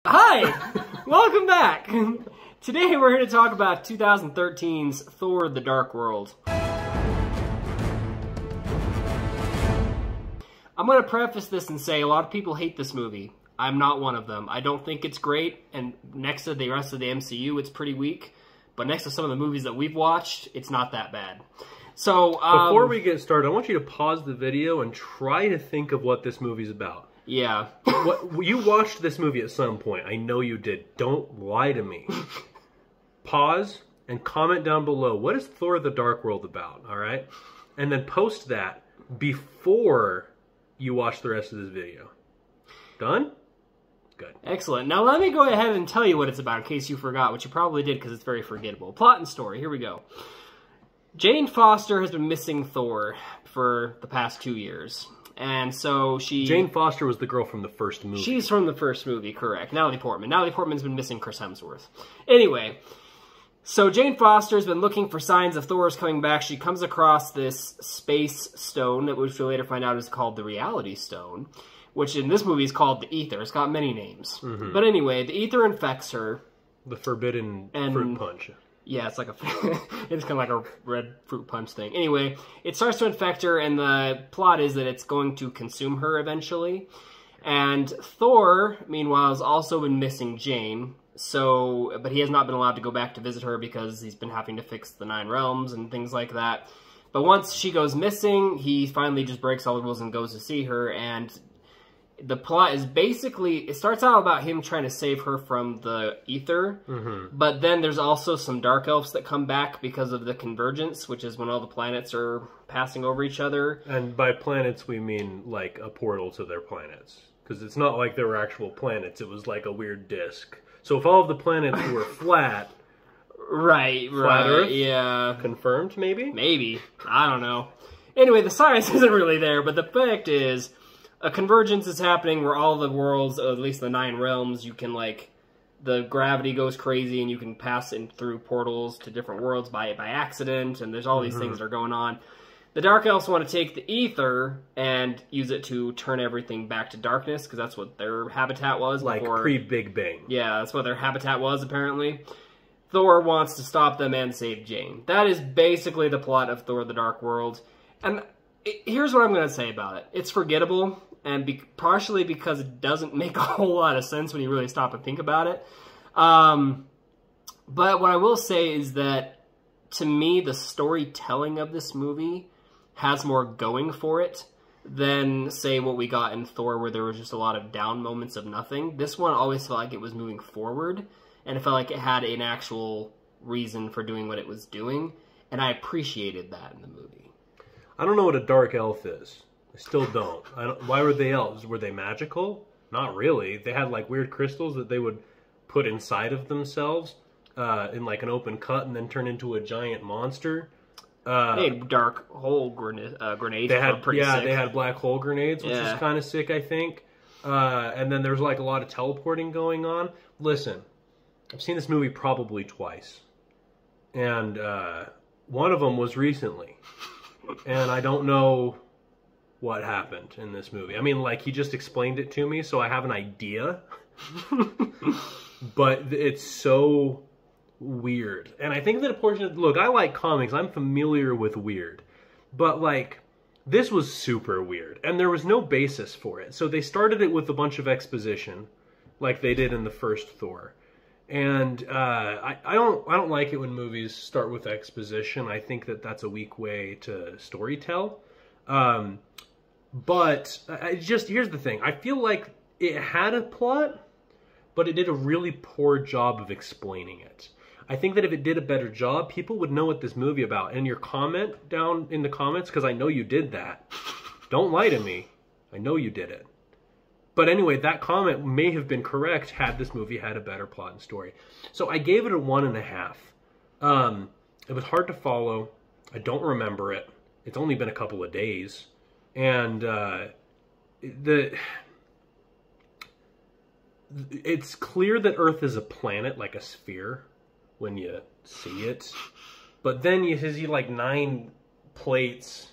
Hi! Welcome back! Today we're here to talk about 2013's Thor the Dark World. I'm going to preface this and say a lot of people hate this movie. I'm not one of them. I don't think it's great, and next to the rest of the MCU, it's pretty weak. But next to some of the movies that we've watched, it's not that bad. So, before we get started, I want you to pause the video and try to think of what this movie's about. Yeah. You watched this movie at some point. I know you did. Don't lie to me. Pause and comment down below. What is Thor the Dark World about? All right? And then post that before you watch the rest of this video. Done? Good. Excellent. Now let me go ahead and tell you what it's about in case you forgot, which you probably did because it's very forgettable. Plot and story. Here we go. Jane Foster has been missing Thor for the past 2 years. And so she... Jane Foster was the girl from the first movie. She's from the first movie, correct. Natalie Portman. Natalie Portman's been missing Chris Hemsworth. Anyway, so Jane Foster's been looking for signs of Thor's coming back. She comes across this space stone, which we later find out is called the Reality Stone, which in this movie is called the Ether. It's got many names. Mm-hmm. But anyway, the Ether infects her. The forbidden fruit punch. Yeah, it's like it's kind of like a red fruit punch thing. Anyway, it starts to infect her, and the plot is that it's going to consume her eventually. And Thor, meanwhile, has also been missing Jane. But he has not been allowed to go back to visit her because he's been having to fix the 9 realms and things like that. But once she goes missing, he finally just breaks all the rules and goes to see her, and the plot is basically, it starts out about him trying to save her from the ether, but then there's also some dark elves that come back because of the convergence, which is when all the planets are passing over each other. And by planets, we mean like a portal to their planets. Because it's not like they were actual planets, it was like a weird disc. So if all of the planets were flat... Right, Earth, yeah. Confirmed, maybe? Maybe. I don't know. Anyway, the science isn't really there, but the fact is... a convergence is happening where all the worlds, at least the 9 realms, you can, like, the gravity goes crazy and you can pass in through portals to different worlds by accident, and there's all these things that are going on. The Dark Elves want to take the ether and use it to turn everything back to darkness, because that's what their habitat was. Like pre-Big Bang. Yeah, that's what their habitat was, apparently. Thor wants to stop them and save Jane. That is basically the plot of Thor the Dark World. And here's what I'm going to say about it. It's forgettable. And partially because it doesn't make a whole lot of sense when you really stop and think about it. But what I will say is that, to me, the storytelling of this movie has more going for it than, say, what we got in Thor, where there was just a lot of down moments of nothing. This one always felt like it was moving forward, and it felt like it had an actual reason for doing what it was doing, and I appreciated that in the movie. I don't know what a dark elf is. I still don't. Why were they elves? Were they magical? Not really. They had like weird crystals that they would put inside of themselves in like an open cut and then turn into a giant monster. They had dark hole grenades. They had, pretty sick. They had black hole grenades, which is kind of sick, I think. And then there's like a lot of teleporting going on. Listen, I've seen this movie probably twice. And one of them was recently. And I don't know what happened in this movie. I mean, like, he just explained it to me, so I have an idea. But it's so weird. And I think that a portion of... Look, I like comics. I'm familiar with weird. But, like, this was super weird. And there was no basis for it. So they started it with a bunch of exposition, like they did in the first Thor. And I don't like it when movies start with exposition. I think that that's a weak way to storytell. But here's the thing. I feel like it had a plot, but it did a really poor job of explaining it. I think that if it did a better job, people would know what this movie about. And your comment down in the comments, because I know you did that. Don't lie to me. I know you did it. But anyway, that comment may have been correct had this movie had a better plot and story. So I gave it a 1.5. It was hard to follow. I don't remember it. It's only been a couple of days. And it's clear that Earth is a planet, like a sphere, when you see it. But then you see like 9 plates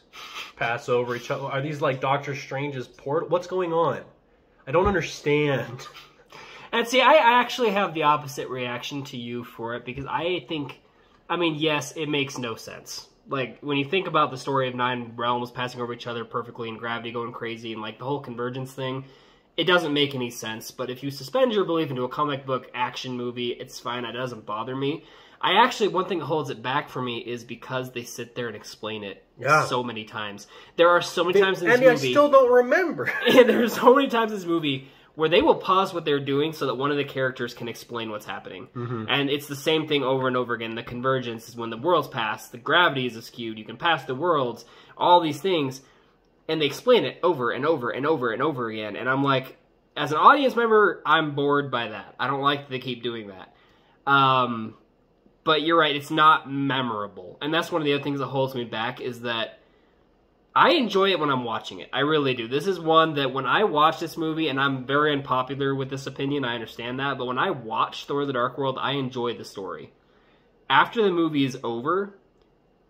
pass over each other. Are these like Doctor Strange's portal? What's going on? I don't understand. And see, I actually have the opposite reaction to you for it, because I think, I mean, yes, it makes no sense. Like, when you think about the story of 9 realms passing over each other perfectly and gravity going crazy and, like, the whole convergence thing, it doesn't make any sense. But if you suspend your belief into a comic book action movie, it's fine. It doesn't bother me. I actually, one thing that holds it back for me is because they sit there and explain it so many times. There are so many times in this movie... And I still don't remember. And there's so many times in this movie where they will pause what they're doing so that one of the characters can explain what's happening. And it's the same thing over and over again. The convergence is when the worlds pass, the gravity is skewed, you can pass the worlds, all these things, and they explain it over and over and over and over again. And I'm like, as an audience member, I'm bored by that. I don't like that they keep doing that. But you're right, it's not memorable. And that's one of the other things that holds me back, is that I enjoy it when I'm watching it. I really do. This is one that when I watch this movie, and I'm very unpopular with this opinion, I understand that, but when I watch Thor the Dark World, I enjoy the story. After the movie is over,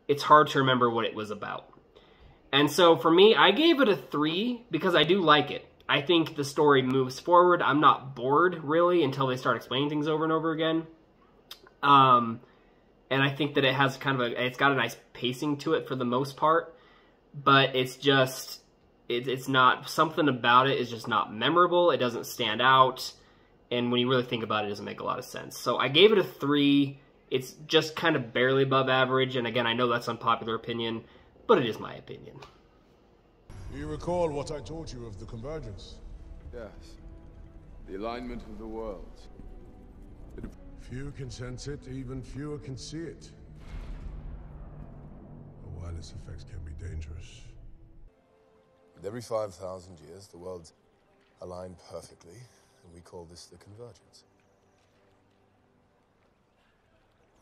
it's hard to remember what it was about. And so for me, I gave it a 3 because I do like it. I think the story moves forward. I'm not bored, really, until they start explaining things over and over again. And I think that it has kind of it's got a nice pacing to it for the most part. But it's just, it's not, something about it is just not memorable. It doesn't stand out. And when you really think about it, it doesn't make a lot of sense. So I gave it a 3. It's just kind of barely above average. And again, I know that's unpopular opinion, but it is my opinion. Do you recall what I taught you of the convergence? Yes. The alignment of the worlds. Few can sense it, even fewer can see it. While its effects can be dangerous. With every 5,000 years, the worlds align perfectly, and we call this the convergence.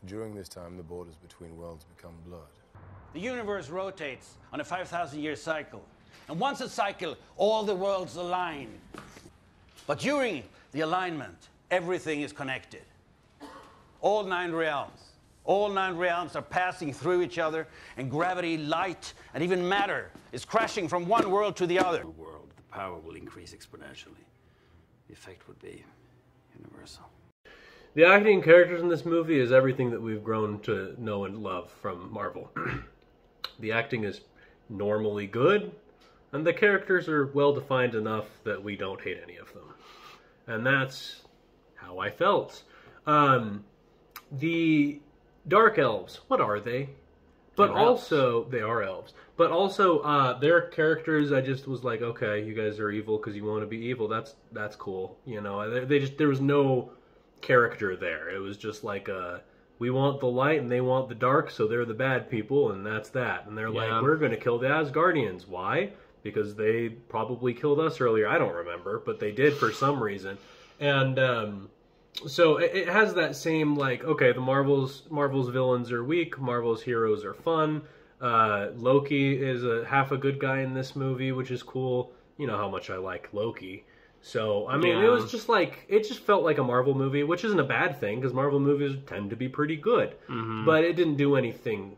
During this time, the borders between worlds become blurred. The universe rotates on a 5,000-year cycle. And once a cycle, all the worlds align. But during the alignment, everything is connected. All 9 realms. All 9 realms are passing through each other, and gravity, light, and even matter is crashing from one world to the other. The power will increase exponentially. The effect would be universal. The acting and characters in this movie is everything that we've grown to know and love from Marvel. The acting is normally good, and the characters are well-defined enough that we don't hate any of them. And that's how I felt. The Dark Elves, what are they? But also, they are elves. But also, their characters, I just was like, okay, you guys are evil because you want to be evil. That's cool. You know, there was no character there. It was just like, we want the light and they want the dark, so they're the bad people, and that's that. And they're like, we're going to kill the Asgardians. Why? Because they probably killed us earlier. I don't remember, but they did for some reason. And, so it has that same, like, okay, the Marvel's villains are weak, Marvel's heroes are fun. Loki is half a good guy in this movie, which is cool. You know how much I like Loki. So, I mean, it was just like, it just felt like a Marvel movie, which isn't a bad thing, because Marvel movies tend to be pretty good. But it didn't do anything,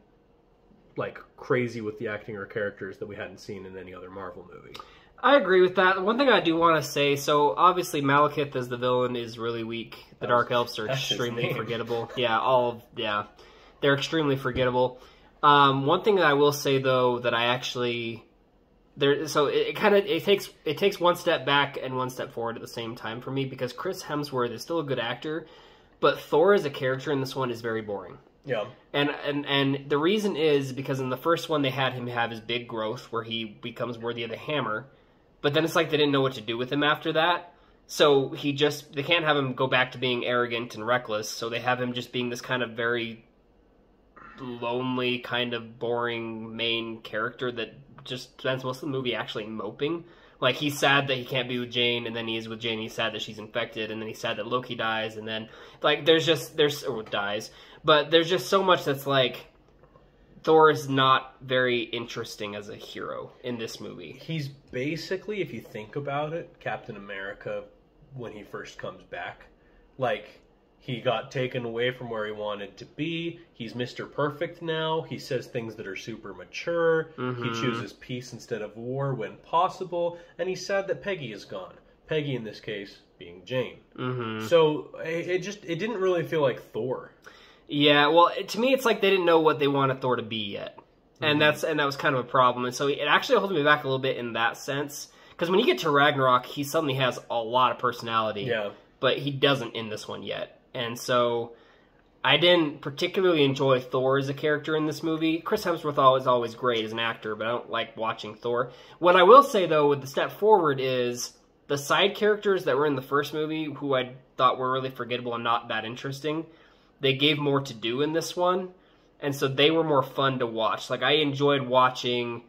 like, crazy with the acting or characters that we hadn't seen in any other Marvel movie. I agree with that. One thing I do want to say, so obviously Malekith as the villain is really weak. The Dark Elves are extremely forgettable. They're extremely forgettable. One thing that I will say though that I actually it takes one step back and one step forward at the same time for me, because Chris Hemsworth is still a good actor, but Thor as a character in this one is very boring. Yeah. And the reason is because in the first one they had him have his big growth where he becomes worthy of the hammer. But then it's like they didn't know what to do with him after that. So they can't have him go back to being arrogant and reckless. So they have him just being this kind of very lonely, kind of boring main character that just spends most of the movie actually moping. Like, he's sad that he can't be with Jane, and then he is with Jane, he's sad that she's infected, and then he's sad that Loki dies, and then, like, dies. But there's just so much that's like, Thor is not very interesting as a hero in this movie. He's basically, if you think about it, Captain America when he first comes back. Like, he got taken away from where he wanted to be. He's Mr. Perfect now. He says things that are super mature. He chooses peace instead of war when possible. And he's sad that Peggy is gone. Peggy in this case being Jane. Mm-hmm. So it didn't really feel like Thor. Yeah, well, to me, it's like they didn't know what they wanted Thor to be yet, and that was kind of a problem. And so it actually holds me back a little bit in that sense, because when you get to Ragnarok, he suddenly has a lot of personality. Yeah. But he doesn't in this one yet, and so I didn't particularly enjoy Thor as a character in this movie. Chris Hemsworth is always great as an actor, but I don't like watching Thor. What I will say, though, with the step forward is the side characters that were in the first movie, who I thought were really forgettable and not that interesting, they gave more to do in this one, and so they were more fun to watch. Like, I enjoyed watching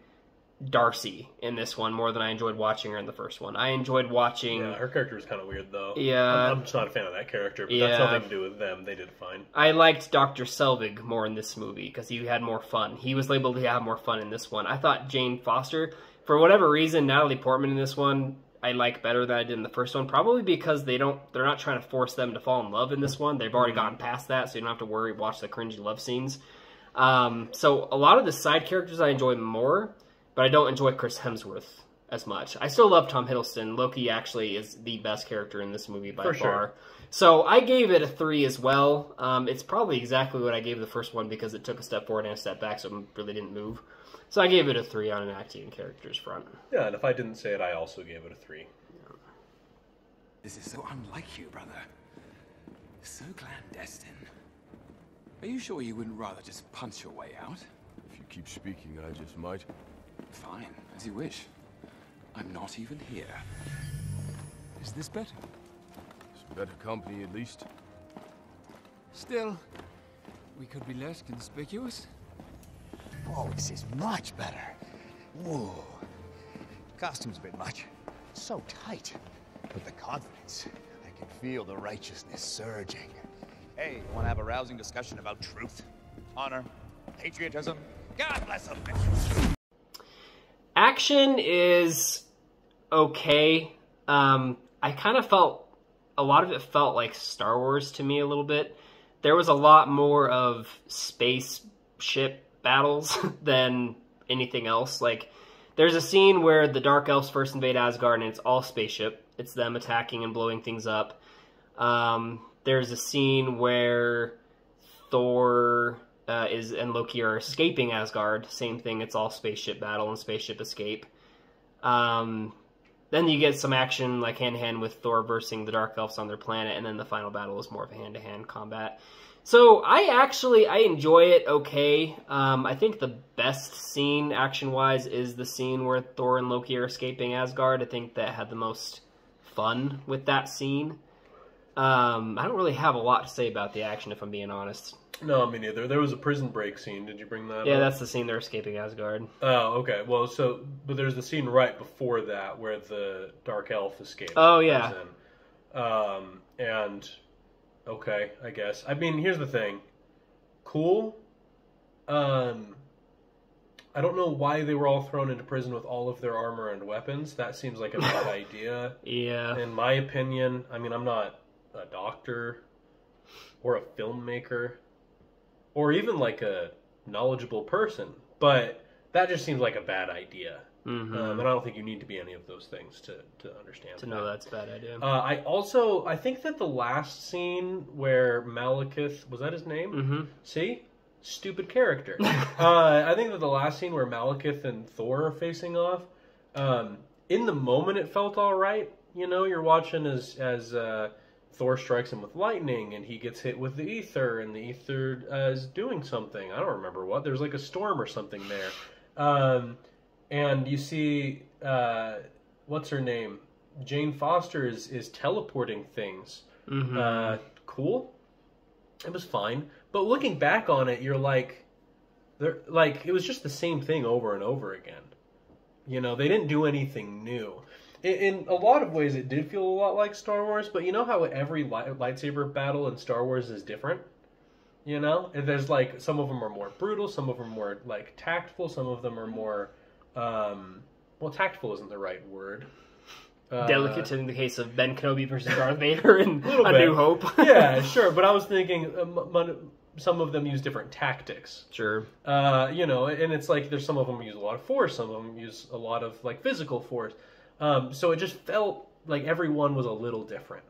Darcy in this one more than I enjoyed watching her in the first one. I enjoyed watching... Yeah, her character was kind of weird, though. Yeah. I'm just not a fan of that character, but Yeah. that's nothing to do with them. They did fine. I liked Dr. Selvig more in this movie because he had more fun. He was able to have more fun in this one. I thought Jane Foster, for whatever reason, Natalie Portman in this one, I like better than I did in the first one. Probably because they're not trying to force them to fall in love in this one. They've already gotten past that, so you don't have to watch the cringy love scenes. So a lot of the side characters I enjoy more, but I don't enjoy Chris Hemsworth as much. I still love Tom Hiddleston. Loki actually is the best character in this movie by far. Sure. So I gave it a 3 as well. It's probably exactly what I gave the first one because it took a step forward and a step back, so it really didn't move. So I gave it a 3 on an acting and characters front. Yeah, and if I didn't say it, I also gave it a 3. This is so unlike you, brother. So clandestine. Are you sure you wouldn't rather just punch your way out? If you keep speaking, I just might. Fine, as you wish. I'm not even here. Is this better? Some better company, at least. Still, we could be less conspicuous. Oh, this is much better. Whoa. Costume's a bit much. So tight. But the confidence, I can feel the righteousness surging. Hey, you want to have a rousing discussion about truth, honor, patriotism? God bless them. Action is okay. I kind of felt, a lot of it felt like Star Wars to me a little bit. There was a lot more of spaceship battles than anything else. Like, there's a scene where the Dark Elves first invade Asgard and it's all spaceship. It's them attacking and blowing things up. There's a scene where Thor and Loki are escaping Asgard. Same thing, it's all spaceship battle and spaceship escape. Then you get some action like hand-to-hand with Thor versus the Dark Elves on their planet, and then the final battle is more of a hand-to-hand combat. So I enjoy it okay. I think the best scene action-wise is the scene where Thor and Loki are escaping Asgard. I think that had the most fun with that scene. I don't really have a lot to say about the action, if I'm being honest. No, me neither. There was a prison break scene. Did you bring that up? Yeah, that's the scene they're escaping Asgard. Oh, okay. Well, but there's the scene right before that where the Dark Elf escapes. Oh, yeah. And, okay, I guess. I mean, here's the thing. Cool. I don't know why they were all thrown into prison with all of their armor and weapons. That seems like a bad idea. Yeah. In my opinion, I mean, I'm not a doctor or a filmmaker or even like a knowledgeable person, but that just seems like a bad idea. Mm-hmm. And I don't think you need to be any of those things to understand to know that's a bad idea. I think that the last scene where Malekith, was that his name? Mm-hmm. See? Stupid character. I think that the last scene where Malekith and Thor are facing off, in the moment it felt all right. You know, you're watching as Thor strikes him with lightning, and he gets hit with the ether, and the ether is doing something. I don't remember what. There's like a storm or something there. And you see, what's her name? Jane Foster is teleporting things. Mm-hmm. Cool. It was fine. But looking back on it, you're like, it was just the same thing over and over again. You know, they didn't do anything new. In a lot of ways, it did feel a lot like Star Wars, but you know how every lightsaber battle in Star Wars is different? You know? And there's like, some of them are more brutal, some of them are more like tactful, some of them are more, well, tactful isn't the right word. Delicate in the case of Ben Kenobi versus Darth Vader in A bit. New Hope. Yeah, sure, but I was thinking some of them use different tactics. Sure. You know, and it's like there's some of them use a lot of force, some of them use a lot of like physical force. So it just felt like every one was a little different.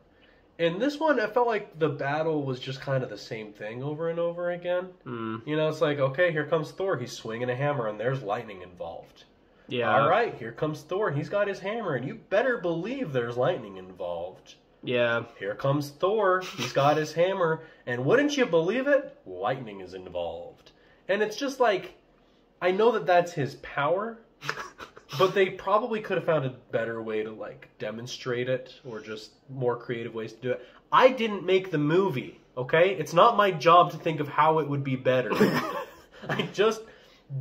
In this one, I felt like the battle was just kind of the same thing over and over again. You know, it's like, okay, here comes Thor. He's swinging a hammer, and there's lightning involved. Yeah. All right, here comes Thor. He's got his hammer, and you better believe there's lightning involved. Yeah. Here comes Thor. He's got his hammer, and wouldn't you believe it? Lightning is involved. And it's just like, I know that that's his power, but they probably could have found a better way to, like, demonstrate it, or just more creative ways to do it. I didn't make the movie, okay? It's not my job to think of how it would be better. I just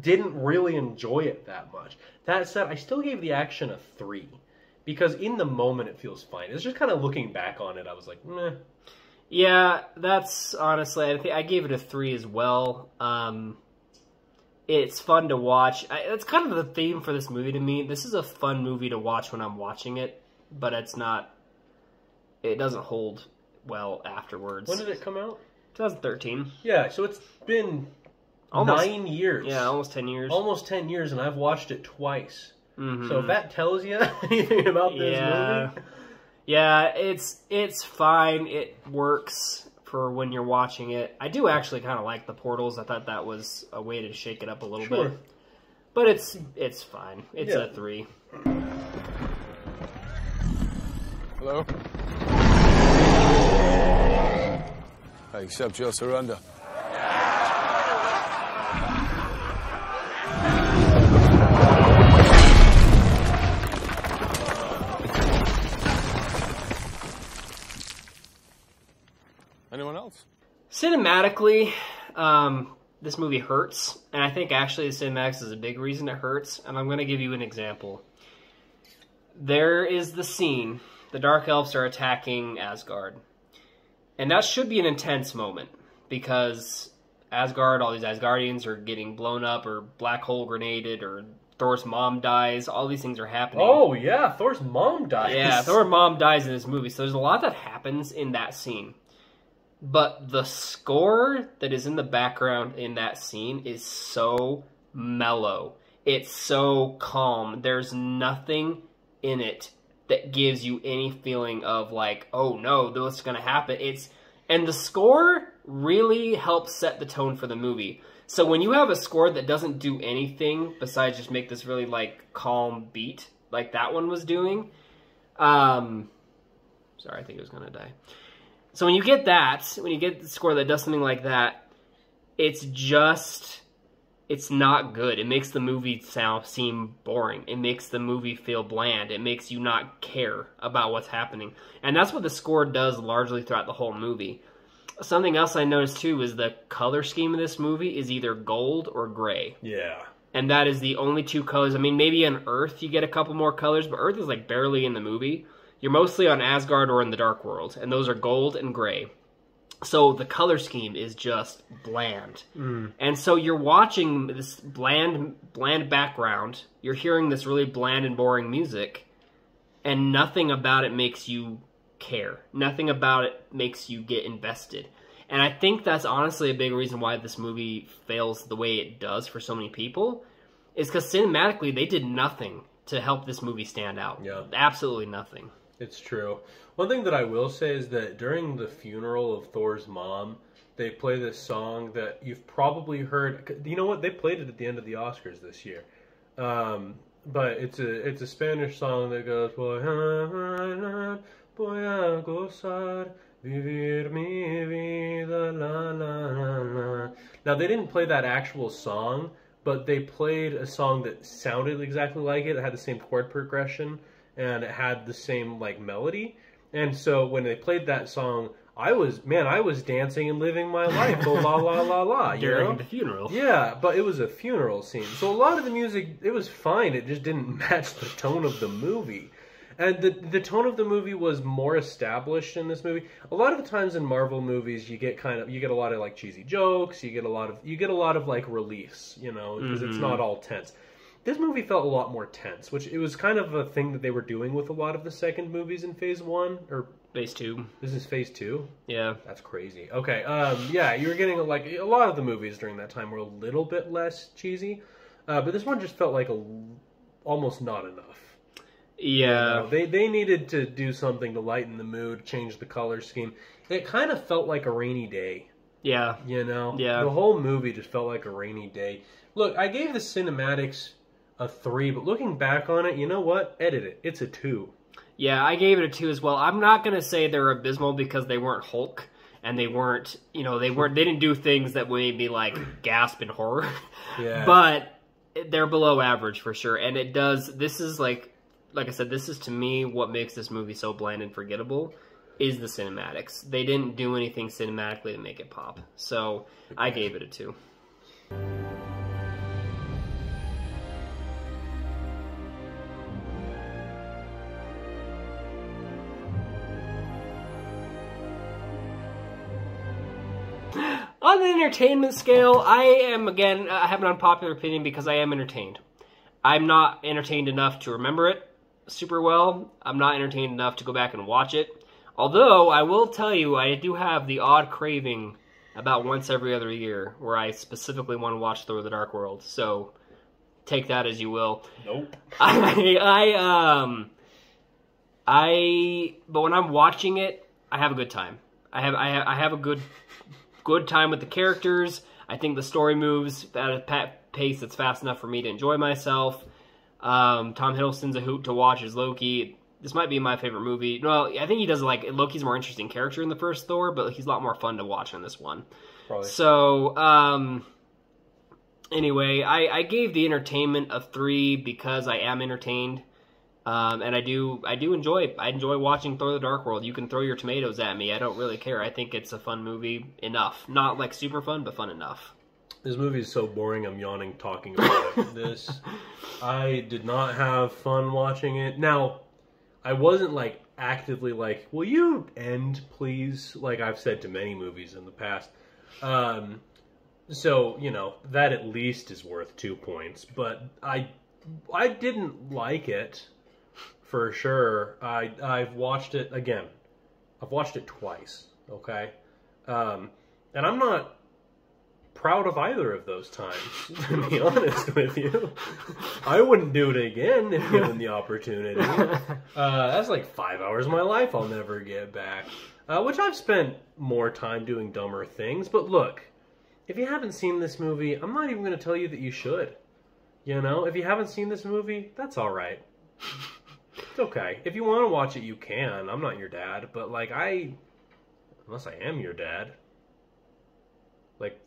didn't really enjoy it that much. That said, I still gave the action a 3. Because in the moment, it feels fine. It's just kind of looking back on it, I was like, meh. Yeah, that's honestly, I think I gave it a 3 as well. It's fun to watch. It's kind of the theme for this movie to me. This is a fun movie to watch when I'm watching it, but it's not, it doesn't hold well afterwards. When did it come out? 2013. Yeah, so it's been Almost 9 years. Yeah, almost 10 years. Almost 10 years, and I've watched it twice. Mm-hmm. So if that tells you anything about this movie... Yeah, it's fine. It works for when you're watching it. I do actually kind of like the portals. I thought that was a way to shake it up a little bit. But it's fine. It's a 3. Hello? I accept your surrender. Anyone else? Cinematically, this movie hurts, and I think actually the cinematics is a big reason it hurts, and I'm going to give you an example. There is the scene, the Dark Elves are attacking Asgard, and that should be an intense moment, because Asgard, all these Asgardians are getting blown up, or black hole grenaded, or Thor's mom dies, all these things are happening. Oh, yeah, Thor's mom dies. Yeah, Thor's mom dies in this movie, so there's a lot that happens in that scene. But the score that is in the background in that scene is so mellow. It's so calm. There's nothing in it that gives you any feeling of like, oh no, what's going to happen? And the score really helps set the tone for the movie. So when you have a score that doesn't do anything besides just make this really like calm beat, like that one was doing, sorry, I think it was going to die. So when you get that, when you get the score that does something like that, it's not good. It makes the movie seem boring. It makes the movie feel bland. It makes you not care about what's happening. And that's what the score does largely throughout the whole movie. Something else I noticed too is the color scheme of this movie is either gold or gray. Yeah. And that is the only two colors. I mean, maybe on Earth you get a couple more colors, but Earth is like barely in the movie. You're mostly on Asgard or in the Dark World, and those are gold and gray. So the color scheme is just bland. And so you're watching this bland background, you're hearing this really bland and boring music, and nothing about it makes you care. Nothing about it makes you get invested. And I think that's honestly a big reason why this movie fails the way it does for so many people, is because cinematically they did nothing to help this movie stand out. Yeah. Absolutely nothing. It's true. One thing that I will say is that during the funeral of Thor's mom, they play this song that you've probably heard. You know what? They played it at the end of the Oscars this year. But it's a Spanish song that goes, voy a gozar, vivir mi vida, la la la la. Now, they didn't play that actual song, but they played a song that sounded exactly like it. It had the same chord progression, and it had the same like melody. And so when they played that song, I was dancing and living my life, oh, la la la la, you During know? the funeral. Yeah, but it was a funeral scene. So a lot of the music, it was fine. It just didn't match the tone of the movie. And the tone of the movie was more established in this movie. A lot of the times in Marvel movies, you get a lot of like cheesy jokes. You get a lot of like reliefs, you know, because it's not all tense. This movie felt a lot more tense, which it was kind of a thing that they were doing with a lot of the second movies in Phase 1 or Phase 2. This is Phase 2? Yeah. That's crazy. Okay, yeah, you were getting like a lot of the movies during that time were a little bit less cheesy, but this one just felt like almost not enough. Yeah. They needed to do something to lighten the mood, change the color scheme. It kind of felt like a rainy day. Yeah. You know? Yeah. The whole movie just felt like a rainy day. Look, I gave the cinematics a 3, but looking back on it, you know what? Edit it. It's a 2. Yeah, I gave it a 2 as well. I'm not going to say they're abysmal because they weren't Hulk. And they weren't, they didn't do things that made me, like, gasp in horror. Yeah. But they're below average for sure. And this is, like I said, this is to me what makes this movie so bland and forgettable is the cinematics. They didn't do anything cinematically to make it pop. So I gave it a 2. On the entertainment scale, I have an unpopular opinion because I am entertained. I'm not entertained enough to remember it super well. I'm not entertained enough to go back and watch it. Although, I will tell you, I do have the odd craving about once every other year where I specifically want to watch Thor the Dark World. So, take that as you will. Nope. But when I'm watching it, I have a good time. I have a good time with the characters. I think the story moves at a pace that's fast enough for me to enjoy myself. Tom Hiddleston's a hoot to watch as Loki. This might be my favorite movie. Well, I think he does Loki's a more interesting character in the first Thor, but he's a lot more fun to watch in this one. Probably. So, anyway, I gave the entertainment a 3 because I am entertained. And I enjoy watching Thor the Dark World. You can throw your tomatoes at me. I don't really care. I think it's a fun movie enough. Not like super fun, but fun enough. This movie is so boring, I'm yawning talking about it. I did not have fun watching it. Now, I wasn't actively will you end, please? Like I've said to many movies in the past. So, that at least is worth 2 points. But I didn't like it. For sure. I've watched it again. I've watched it twice, okay? And I'm not proud of either of those times, to be honest with you. I wouldn't do it again if given the opportunity. That's 5 hours of my life I'll never get back. Which I've spent more time doing dumber things. But look, if you haven't seen this movie, I'm not even going to tell you that you should. If you haven't seen this movie, that's all right. It's okay. If you want to watch it, you can. I'm not your dad, but unless I am your dad,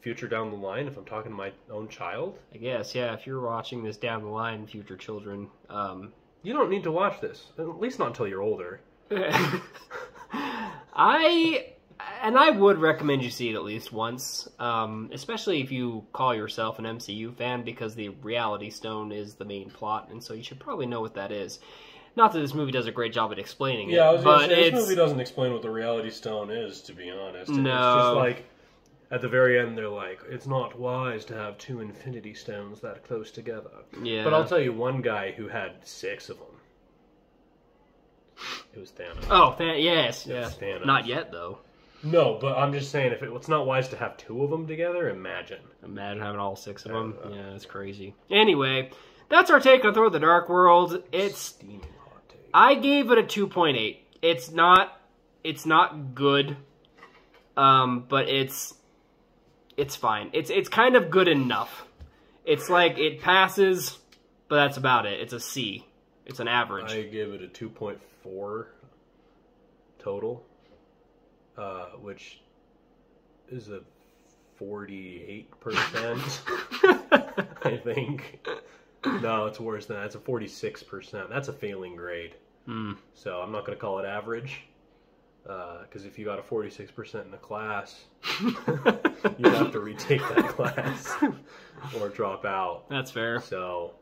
future down the line, if I'm talking to my own child, I guess, yeah. If you're watching this down the line, future children, you don't need to watch this. At least not until you're older. I would recommend you see it at least once, especially if you call yourself an MCU fan, because the Reality Stone is the main plot, and so you should probably know what that is. Not that this movie does a great job at explaining it. Yeah, I was going to say, this movie doesn't explain what the Reality Stone is, to be honest. No. It's just at the very end, they're it's not wise to have 2 Infinity Stones that close together. Yeah. But I'll tell you one guy who had 6 of them. It was Thanos. Oh, yes. It's Thanos. Not yet, though. No, but I'm just saying, if it's not wise to have 2 of them together, imagine. Imagine having all 6 of them. Yeah, it's crazy. Anyway, that's our take on Thor the Dark World. Steaming hot take. I gave it a 2.8. It's not good, but it's fine. It's kind of good enough. It's it passes, but that's about it. It's a C. It's an average. I gave it a 2.4 total. Which is a 48%, I think. No, it's worse than that. It's a 46%. That's a failing grade. So I'm not going to call it average. Because if you got a 46% in the class, you have to retake that class or drop out. That's fair. So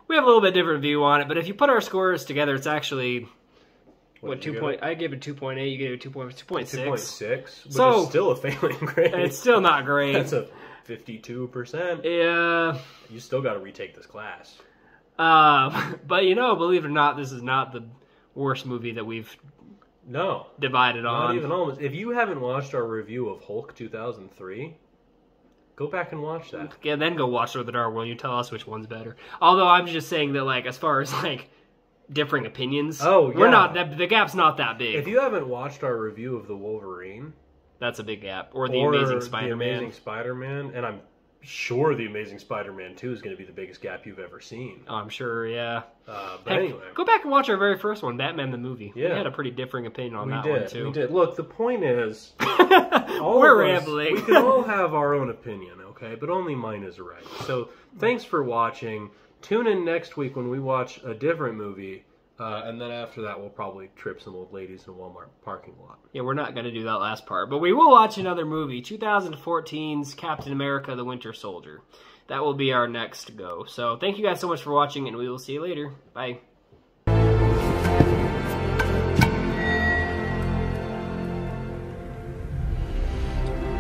we have a little bit different view on it, but if you put our scores together, it's actually... I gave it 2.8, you gave it 2.6. 2.6? But So, it's still a failing grade. It's still not great. That's a 52%. Yeah. You still got to retake this class. But believe it or not, this is not the worst movie that we've divided on. Not even almost. If you haven't watched our review of Hulk 2003, go back and watch that. Yeah, then go watch Thor the Dark World. You tell us which one's better. Although I'm just saying that, as far as differing opinions. Oh, yeah. We're not, the gap's not that big. If you haven't watched our review of the Wolverine, that's a big gap. Or the Amazing Spider-Man. The Amazing Spider-Man, and I'm sure the Amazing Spider-Man 2 is going to be the biggest gap you've ever seen. Oh, I'm sure, yeah. But anyway. Go back and watch our very first one, Batman the Movie. Yeah. We had a pretty differing opinion on that one, too. We did. Look, the point is... We're rambling. We can all have our own opinion, okay? But only mine is right. So, thanks for watching. Tune in next week when we watch a different movie. And then after that, we'll probably trip some old ladies in a Walmart parking lot. Yeah, we're not going to do that last part. But we will watch another movie, 2014's Captain America the Winter Soldier. That will be our next go. So thank you guys so much for watching, and we will see you later. Bye.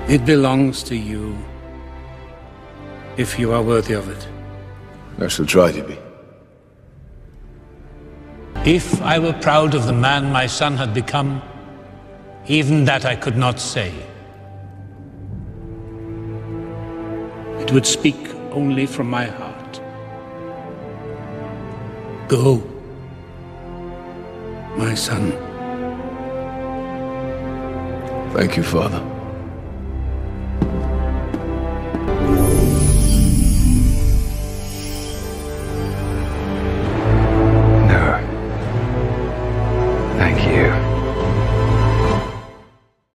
It belongs to you, if you are worthy of it. I shall try to be. If I were proud of the man my son had become, even that I could not say. It would speak only from my heart. Go, my son. Thank you, Father.